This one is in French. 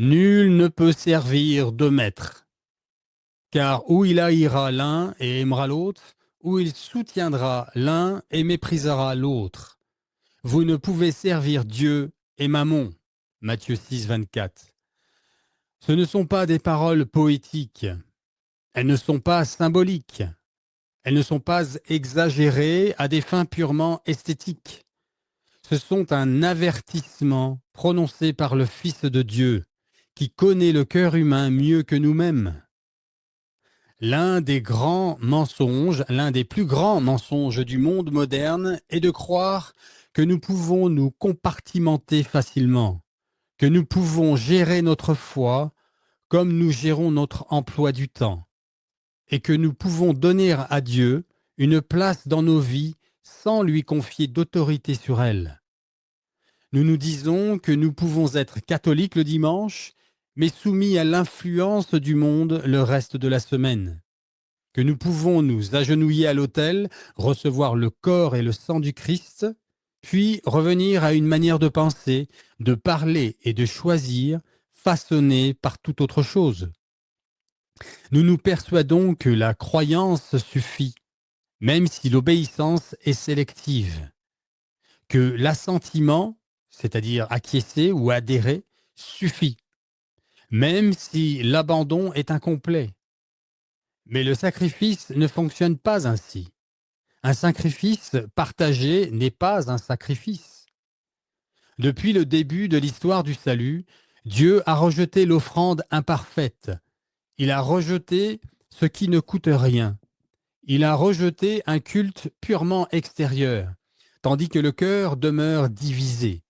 Nul ne peut servir deux maîtres, car ou il haïra l'un et aimera l'autre, ou il soutiendra l'un et méprisera l'autre. Vous ne pouvez servir Dieu et Mammon. Matthieu 6, 24. Ce ne sont pas des paroles poétiques, elles ne sont pas symboliques, elles ne sont pas exagérées à des fins purement esthétiques. Ce sont un avertissement prononcé par le Fils de Dieu, qui connaît le cœur humain mieux que nous-mêmes. L'un des grands mensonges, l'un des plus grands mensonges du monde moderne est de croire que nous pouvons nous compartimenter facilement, que nous pouvons gérer notre foi comme nous gérons notre emploi du temps, et que nous pouvons donner à Dieu une place dans nos vies sans lui confier d'autorité sur elle. Nous nous disons que nous pouvons être catholiques le dimanche, mais soumis à l'influence du monde le reste de la semaine, que nous pouvons nous agenouiller à l'autel, recevoir le corps et le sang du Christ, puis revenir à une manière de penser, de parler et de choisir façonnée par toute autre chose. Nous nous persuadons que la croyance suffit, même si l'obéissance est sélective, que l'assentiment, c'est-à-dire acquiescer ou adhérer, suffit, même si l'abandon est incomplet. Mais le sacrifice ne fonctionne pas ainsi. Un sacrifice partagé n'est pas un sacrifice. Depuis le début de l'histoire du salut, Dieu a rejeté l'offrande imparfaite. Il a rejeté ce qui ne coûte rien. Il a rejeté un culte purement extérieur, tandis que le cœur demeure divisé.